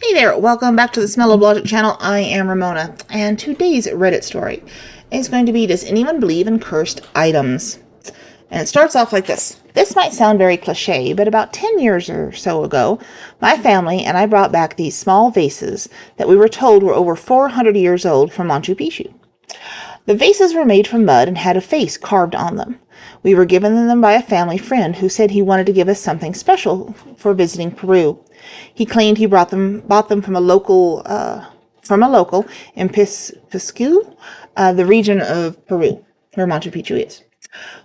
Hey there, welcome back to the Smell of Logic channel. I am Ramona, and today's Reddit story is going to be, does anyone believe in cursed items? And it starts off like this. This might sound very cliche, but about 10 years or so ago, my family and I brought back these small vases that we were told were over 400 years old from Machu Picchu. The vases were made from mud and had a face carved on them. We were given them by a family friend who said he wanted to give us something special for visiting Peru. He claimed he bought them from a local in Piscu, the region of Peru, where Machu Picchu is.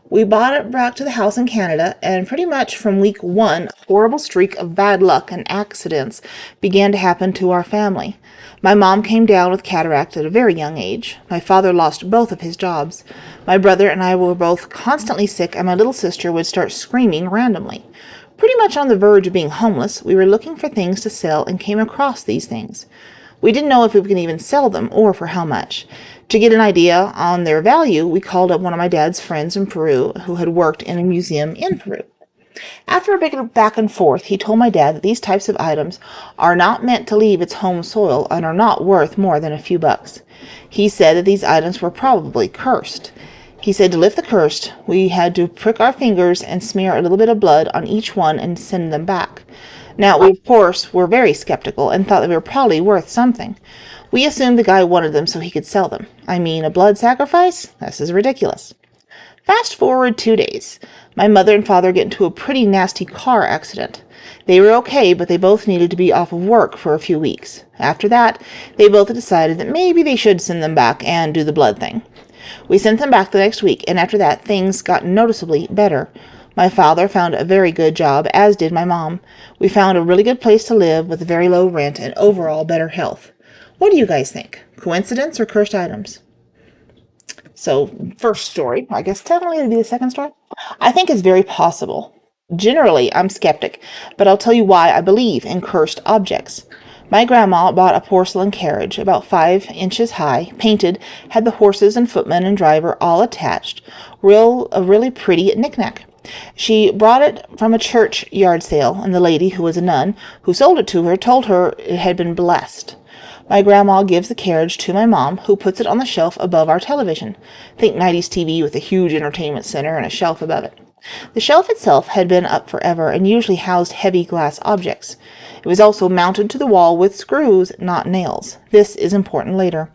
We brought it back to the house in Canada, and pretty much from week one, a horrible streak of bad luck and accidents began to happen to our family. My mom came down with cataract at a very young age. My father lost both of his jobs. My brother and I were both constantly sick, and my little sister would start screaming randomly. Pretty much on the verge of being homeless, we were looking for things to sell and came across these things. We didn't know if we could even sell them or for how much. To get an idea on their value, we called up one of my dad's friends in Peru who had worked in a museum in Peru. After a big back and forth, he told my dad that these types of items are not meant to leave its home soil and are not worth more than a few bucks. He said that these items were probably cursed. He said to lift the curse, we had to prick our fingers and smear a little bit of blood on each one and send them back. Now, we, of course, were very skeptical and thought they were probably worth something. We assumed the guy wanted them so he could sell them. I mean, a blood sacrifice? This is ridiculous. Fast forward 2 days. My mother and father get into a pretty nasty car accident. They were okay, but they both needed to be off of work for a few weeks. After that, they both decided that maybe they should send them back and do the blood thing. We sent them back the next week, and after that, things got noticeably better. My father found a very good job, as did my mom. We found a really good place to live with very low rent and overall better health. What do you guys think? Coincidence or cursed items? So, first story, I guess technically it'd be the second story. I think it's very possible. Generally, I'm skeptic, but I'll tell you why I believe in cursed objects. My grandma bought a porcelain carriage, about 5 inches high, painted, had the horses and footman and driver all attached. A really pretty knickknack. She brought it from a church yard sale, and the lady, who was a nun, who sold it to her, told her it had been blessed. My grandma gives the carriage to my mom, who puts it on the shelf above our television. Think 90s TV with a huge entertainment center and a shelf above it. The shelf itself had been up forever and usually housed heavy glass objects. It was also mounted to the wall with screws, not nails. This is important later.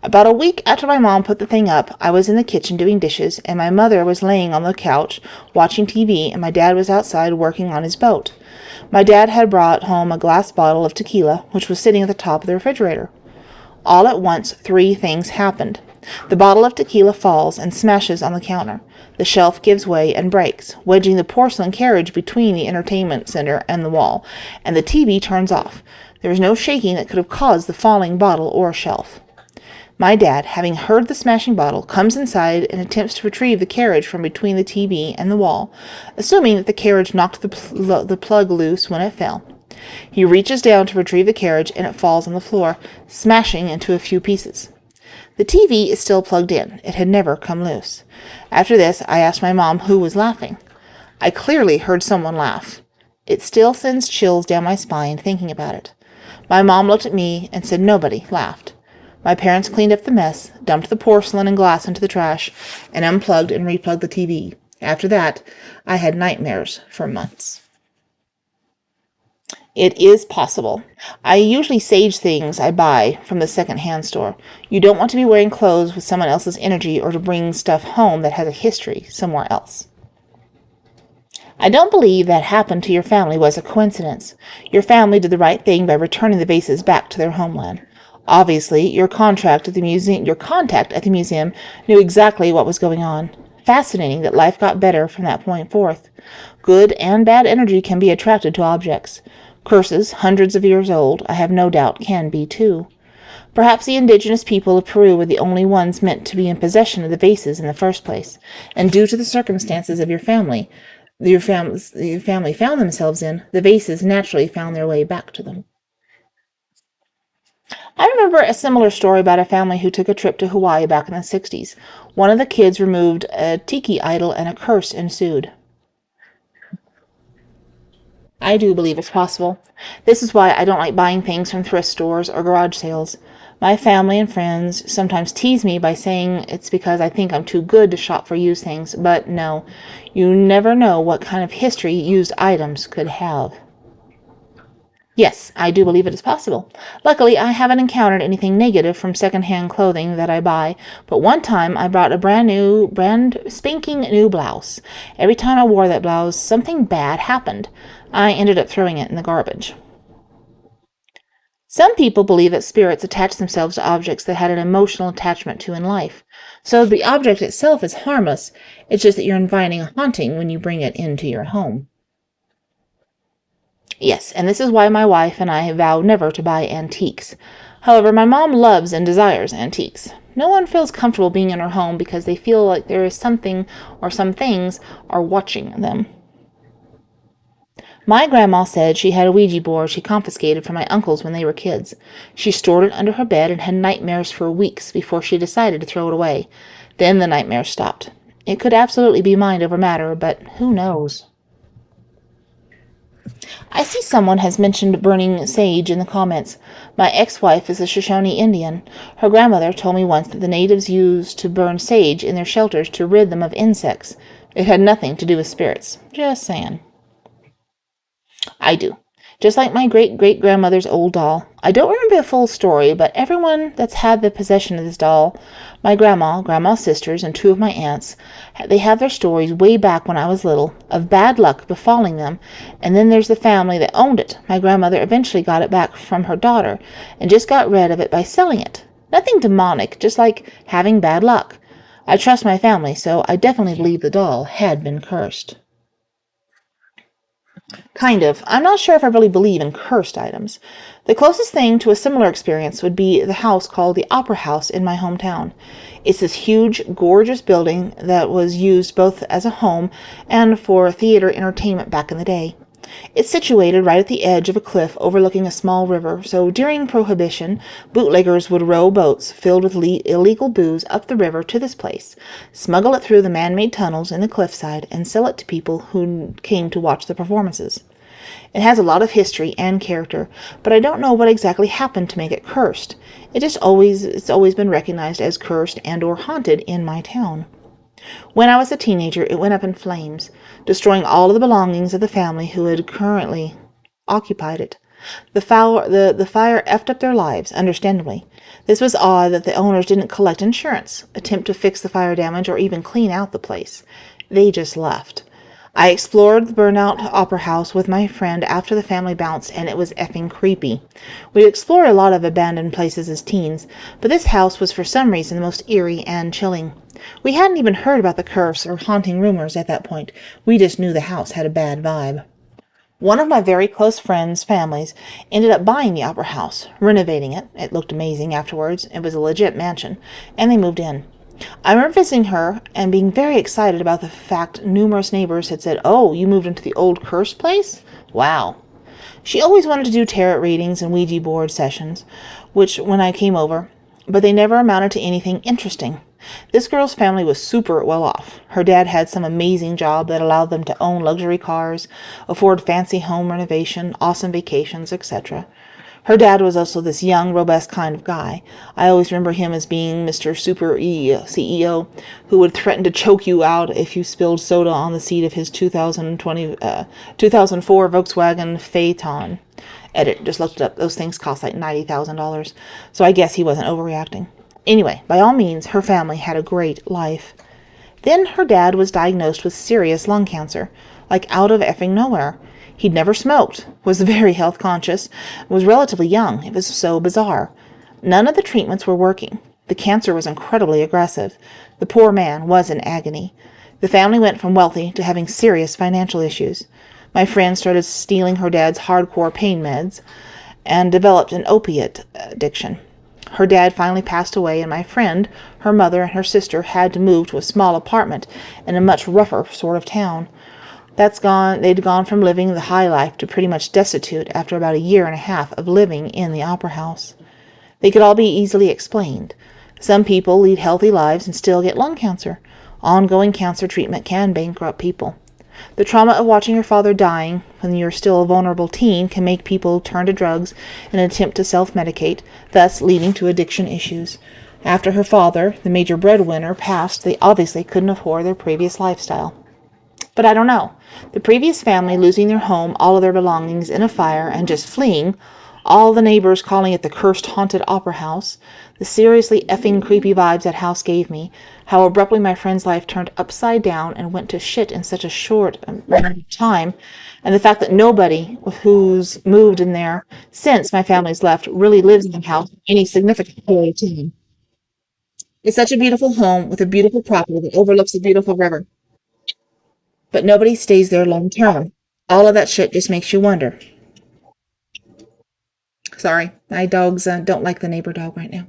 About a week after my mom put the thing up, I was in the kitchen doing dishes, and my mother was laying on the couch watching TV, and my dad was outside working on his boat. My dad had brought home a glass bottle of tequila, which was sitting at the top of the refrigerator. All at once, 3 things happened. The bottle of tequila falls and smashes on the counter. The shelf gives way and breaks, wedging the porcelain carriage between the entertainment center and the wall, and the TV turns off. There was no shaking that could have caused the falling bottle or shelf. My dad, having heard the smashing bottle, comes inside and attempts to retrieve the carriage from between the TV and the wall, assuming that the carriage knocked the plug loose when it fell. He reaches down to retrieve the carriage, and it falls on the floor, smashing into a few pieces. The TV is still plugged in. It had never come loose. After this, I asked my mom who was laughing. I clearly heard someone laugh. It still sends chills down my spine thinking about it. My mom looked at me and said nobody laughed. My parents cleaned up the mess, dumped the porcelain and glass into the trash, and unplugged and replugged the TV. After that, I had nightmares for months. It is possible. I usually sage things I buy from the second-hand store. You don't want to be wearing clothes with someone else's energy or to bring stuff home that has a history somewhere else. I don't believe that happened to your family was a coincidence. Your family did the right thing by returning the vases back to their homeland. Obviously, your contact at the museum knew exactly what was going on. Fascinating that life got better from that point forth. Good and bad energy can be attracted to objects. Curses, hundreds of years old, I have no doubt can be too. Perhaps the indigenous people of Peru were the only ones meant to be in possession of the vases in the first place, and due to the circumstances of your family found themselves in, the vases naturally found their way back to them. I remember a similar story about a family who took a trip to Hawaii back in the 60s. One of the kids removed a tiki idol and a curse ensued. I do believe it's possible. This is why I don't like buying things from thrift stores or garage sales. My family and friends sometimes tease me by saying it's because I think I'm too good to shop for used things, but no, you never know what kind of history used items could have. Yes, I do believe it is possible. Luckily, I haven't encountered anything negative from secondhand clothing that I buy, but one time I bought a brand spanking new blouse. Every time I wore that blouse, something bad happened. I ended up throwing it in the garbage. Some people believe that spirits attach themselves to objects they had an emotional attachment to in life. So the object itself is harmless, it's just that you're inviting a haunting when you bring it into your home. Yes, and this is why my wife and I vow never to buy antiques. However, my mom loves and desires antiques. No one feels comfortable being in her home because they feel like there is something or some things are watching them. My grandma said she had a Ouija board she confiscated from my uncles when they were kids. She stored it under her bed and had nightmares for weeks before she decided to throw it away. Then the nightmares stopped. It could absolutely be mind over matter, but who knows? I see someone has mentioned burning sage in the comments. My ex-wife is a Shoshone Indian. Her grandmother told me once that the natives used to burn sage in their shelters to rid them of insects. It had nothing to do with spirits. Just saying. I do. Just like my great-great-grandmother's old doll. I don't remember the full story, but everyone that's had the possession of this doll, my grandma, grandma's sisters, and two of my aunts, they have their stories way back when I was little, of bad luck befalling them, and then there's the family that owned it. My grandmother eventually got it back from her daughter, and just got rid of it by selling it. Nothing demonic, just like having bad luck. I trust my family, so I definitely believe the doll had been cursed. Kind of. I'm not sure if I really believe in cursed items. The closest thing to a similar experience would be the house called the Opera House in my hometown. It's this huge, gorgeous building that was used both as a home and for theater entertainment back in the day. It's situated right at the edge of a cliff overlooking a small river, so during Prohibition, bootleggers would row boats filled with illegal booze up the river to this place, smuggle it through the man-made tunnels in the cliffside, and sell it to people who came to watch the performances. It has a lot of history and character, but I don't know what exactly happened to make it cursed. It's always been recognized as cursed and or haunted in my town. When I was a teenager, it went up in flames, destroying all of the belongings of the family who had currently occupied it. The fire effed up their lives, understandably. This was odd that the owners didn't collect insurance, attempt to fix the fire damage, or even clean out the place. They just left. I explored the burnout opera house with my friend after the family bounced, and it was effing creepy. We explored a lot of abandoned places as teens, but this house was for some reason the most eerie and chilling. We hadn't even heard about the curse or haunting rumors at that point. We just knew the house had a bad vibe. One of my very close friends' families ended up buying the opera house, renovating it. It looked amazing afterwards. It was a legit mansion, and they moved in. I remember visiting her and being very excited about the fact numerous neighbors had said, "Oh, you moved into the old cursed place? Wow." She always wanted to do tarot readings and Ouija board sessions, which when I came over, but they never amounted to anything interesting. This girl's family was super well off. Her dad had some amazing job that allowed them to own luxury cars, afford fancy home renovation, awesome vacations, etc. Her dad was also this young, robust kind of guy. I always remember him as being Mr. Super CEO, who would threaten to choke you out if you spilled soda on the seat of his 2004 Volkswagen Phaeton. Edit, just looked it up. Those things cost like $90,000, so I guess he wasn't overreacting. Anyway, by all means, her family had a great life. Then her dad was diagnosed with serious lung cancer, like out of effing nowhere. He'd never smoked, was very health conscious, was relatively young. It was so bizarre. None of the treatments were working. The cancer was incredibly aggressive. The poor man was in agony. The family went from wealthy to having serious financial issues. My friend started stealing her dad's hardcore pain meds and developed an opiate addiction. Her dad finally passed away, and my friend, her mother, and her sister had to move to a small apartment in a much rougher sort of town. They'd gone from living the high life to pretty much destitute after about a year and a half of living in the opera house. They could all be easily explained. Some people lead healthy lives and still get lung cancer. Ongoing cancer treatment can bankrupt people. The trauma of watching your father dying when you're still a vulnerable teen can make people turn to drugs in an attempt to self-medicate, thus leading to addiction issues. After her father, the major breadwinner, passed, they obviously couldn't afford their previous lifestyle. But I don't know. The previous family losing their home, all of their belongings in a fire, and just fleeing, all the neighbors calling it the cursed haunted opera house, the seriously effing creepy vibes that house gave me, how abruptly my friend's life turned upside down and went to shit in such a short amount of time, and the fact that nobody who's moved in there since my family's left really lives in the house any significant period of time. It's such a beautiful home with a beautiful property that overlooks a beautiful river. But nobody stays there long term. All of that shit just makes you wonder. Sorry, my dogs don't like the neighbor dog right now.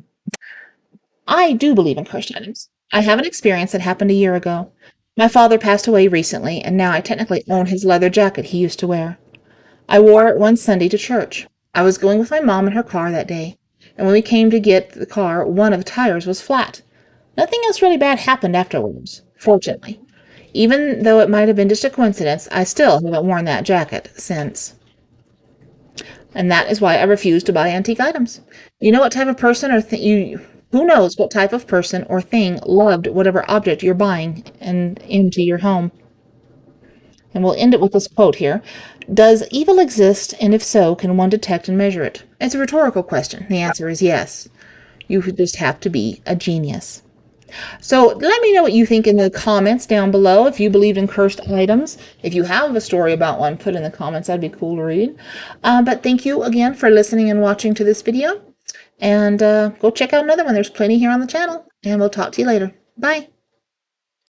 I do believe in cursed items. I have an experience that happened a year ago. My father passed away recently, and now I technically own his leather jacket he used to wear. I wore it one Sunday to church. I was going with my mom in her car that day, and when we came to get the car, one of the tires was flat. Nothing else really bad happened afterwards, fortunately. Even though it might have been just a coincidence, I still haven't worn that jacket since. And that is why I refuse to buy antique items. You know what type of person or who knows what type of person or thing loved whatever object you're buying and into your home. And we'll end it with this quote here. Does evil exist, and if so, can one detect and measure it? It's a rhetorical question. The answer is yes. You just have to be a genius. So let me know what you think in the comments down below. If you believe in cursed items, if you have a story about one, put in the comments. That'd be cool to read. But thank you again for listening and watching to this video. And go check out another one. There's plenty here on the channel. And we'll talk to you later. Bye.